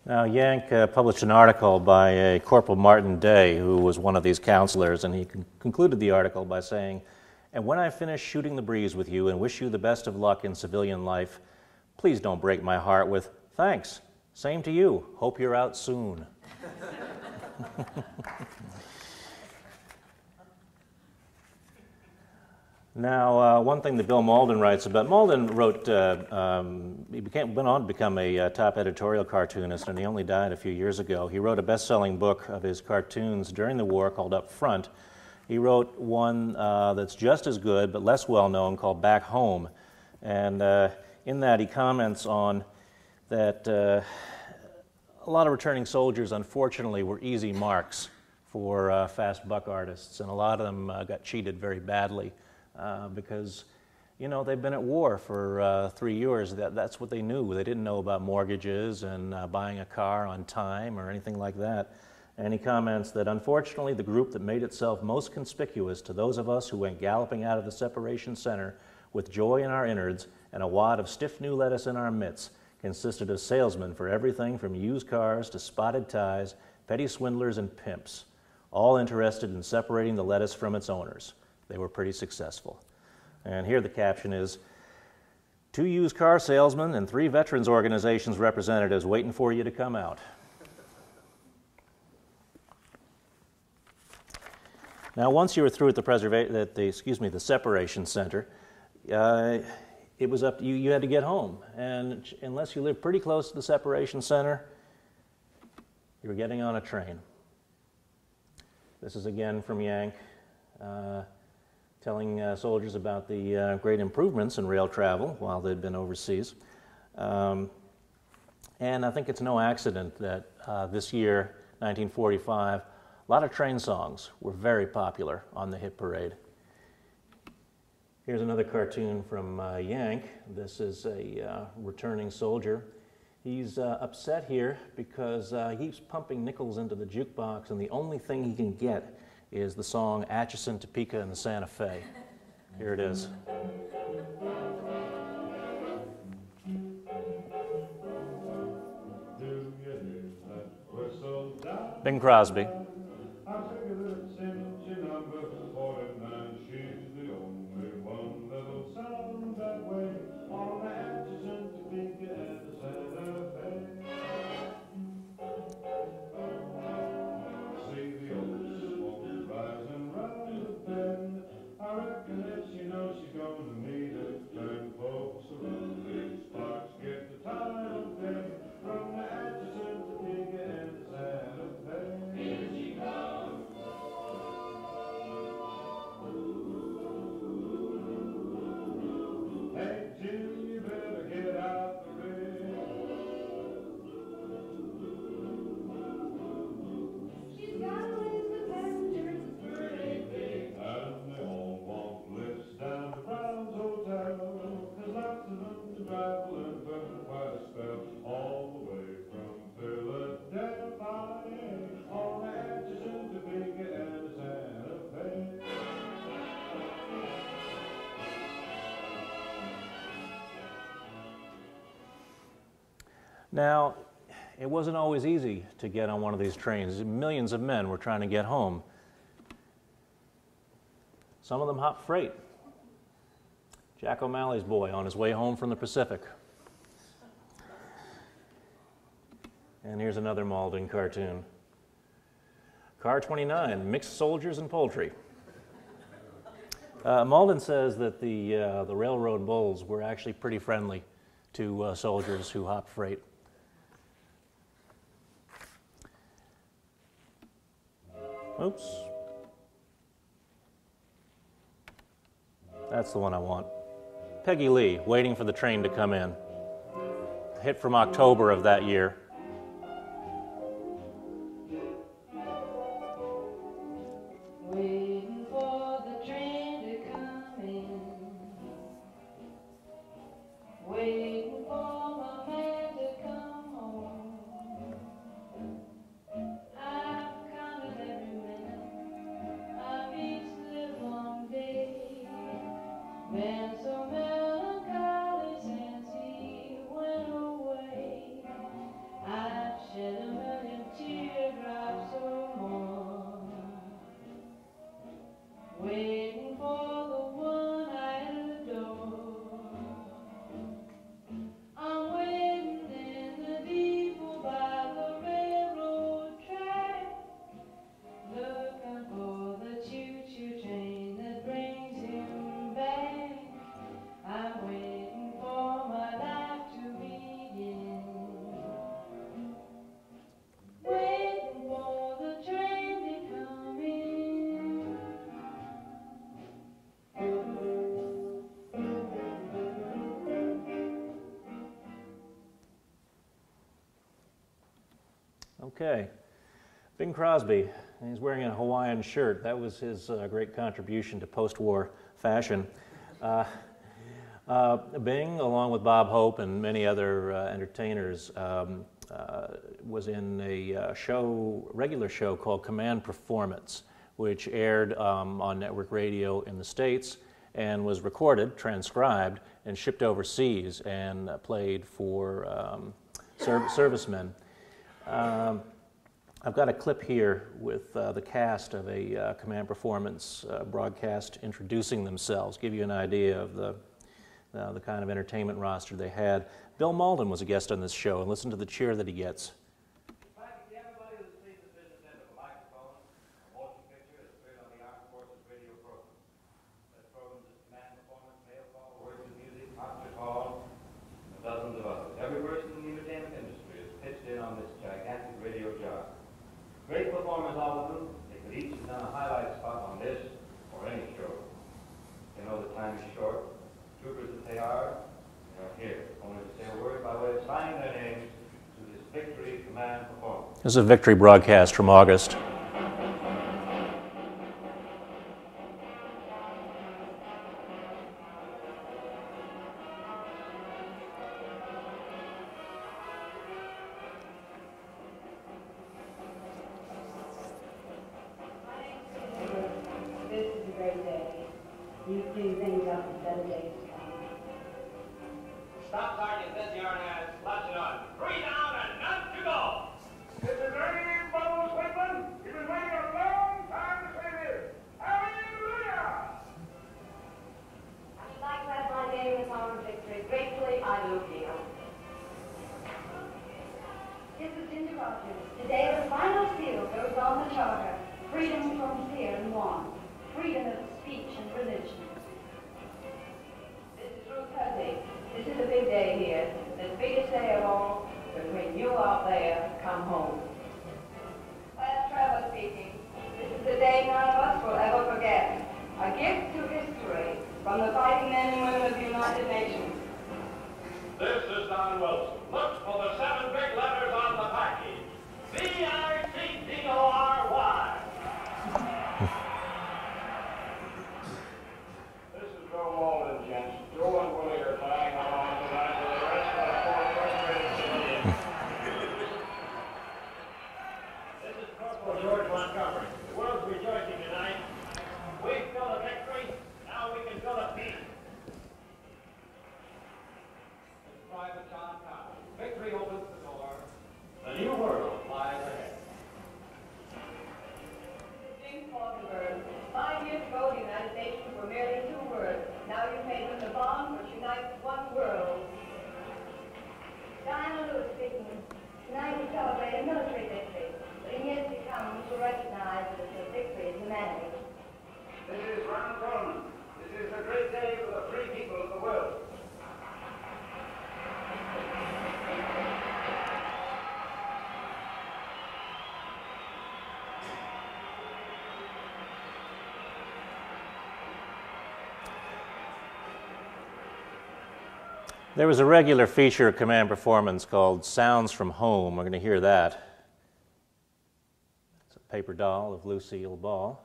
Now, Yank published an article by a Corporal Martin Day, who was one of these counselors, and he concluded the article by saying, "And when I finish shooting the breeze with you and wish you the best of luck in civilian life, please don't break my heart with, 'Thanks, same to you, hope you're out soon.'" Now, one thing that Bill Malden writes about, Malden wrote, went on to become a top editorial cartoonist, and he only died a few years ago. He wrote a best-selling book of his cartoons during the war called Up Front. He wrote one that's just as good but less well-known called Back Home, and in that he comments on that a lot of returning soldiers, unfortunately, were easy marks for fast buck artists, and a lot of them got cheated very badly. Because, you know, they've been at war for 3 years. That's what they knew. They didn't know about mortgages and buying a car on time or anything like that. And he comments that, unfortunately, the group that made itself most conspicuous to those of us who went galloping out of the separation center with joy in our innards and a wad of stiff new lettuce in our mitts consisted of salesmen for everything from used cars to spotted ties, petty swindlers and pimps, all interested in separating the lettuce from its owners. They were pretty successful. And here the caption is, "2 used car salesmen and 3 veterans organizations representatives waiting for you to come out." Now, once you were through at the separation center, it was up to you. You had to get home, and unless you lived pretty close to the separation center, you were getting on a train. This is again from Yank, telling soldiers about the great improvements in rail travel while they'd been overseas. And I think it's no accident that this year, 1945, a lot of train songs were very popular on the hit parade. Here's another cartoon from Yank. This is a returning soldier. He's upset here because he keeps pumping nickels into the jukebox, and the only thing he can get is the song Atchison, Topeka, and the Santa Fe. Here it is. Bing Crosby. Now, it wasn't always easy to get on one of these trains. Millions of men were trying to get home. Some of them hopped freight. Jack O'Malley's boy on his way home from the Pacific. And here's another Malden cartoon. Car 29, mixed soldiers and poultry. Malden says that the railroad bulls were actually pretty friendly to soldiers who hopped freight. Oops. That's the one I want. Peggy Lee, waiting for the train to come in. A hit from October of that year. Waiting for the train to come in. Waiting for my man to come home. I've counted every minute of each livelong day. Been so melancholy since he went away. Okay. Bing Crosby, he's wearing a Hawaiian shirt. That was his great contribution to post-war fashion. Bing, along with Bob Hope and many other entertainers, was in a regular show called Command Performance, which aired on network radio in the States and was recorded, transcribed, and shipped overseas and played for servicemen. I've got a clip here with the cast of a Command Performance broadcast introducing themselves, give you an idea of the kind of entertainment roster they had. Bill Malden was a guest on this show, and listen to the cheer that he gets. Everybody who's seen the business end of a microphone, a motion picture is appeared on the Armed Forces radio program. That program is Command Performance, Mail Call, Words and Music, Concert Hall, and dozens of others. Every person in the entertainment industry is pitched in on this gigantic radio job. Great performers, all of them. They could each have done a highlight spot on this or any show. They know the time is short. Troopers that they are here, only to say a word by way of signing their names to this Victory Command Performance. This is a Victory broadcast from August. This is a great day. You clean things up and better days to come. Stop, Sergeant. This yarn has lots it on. 3 down and none to go. This is Rainbow Switzerland. You've been waiting a long time to say this. Hallelujah! I should like to add my name as our victory. Gratefully, I do here. This is Ginger Rogers. Today, the final seal goes on the charter. Freedom from fear and want. Freedom of speech and religion. This is Ruth Hudley. This is a big day here. The biggest day of all, because when you out there come home. Last Trevor speaking. This is the day none of us will ever forget. A gift to history from the fighting men and women of the United Nations. This is Don Wilson. Look for the 7 big letters on the package. V-I-C-T-O-R-Y. This is Joe Malden, gents. Joe and Willie are flying along tonight with the rest of the 4 frustrated civilians. This is Corporal George Montgomery. The world's rejoicing tonight. We've built a victory. Now we can build a peace. This is Private John Connor. Victory opens the door. The new world lies ahead. James Falkenberg. 5 years ago, the United Nations were merely 2 words. Now you've made them the bond which unites one world. Diana Lewis speaking. Tonight we celebrate a military victory, but in years to come we shall recognize it as a victory of humanity. This is Ron Coleman. This is a great day for the free people of the world. There was a regular feature of Command Performance called Sounds from Home. We're going to hear that. It's a paper doll of Lucille Ball.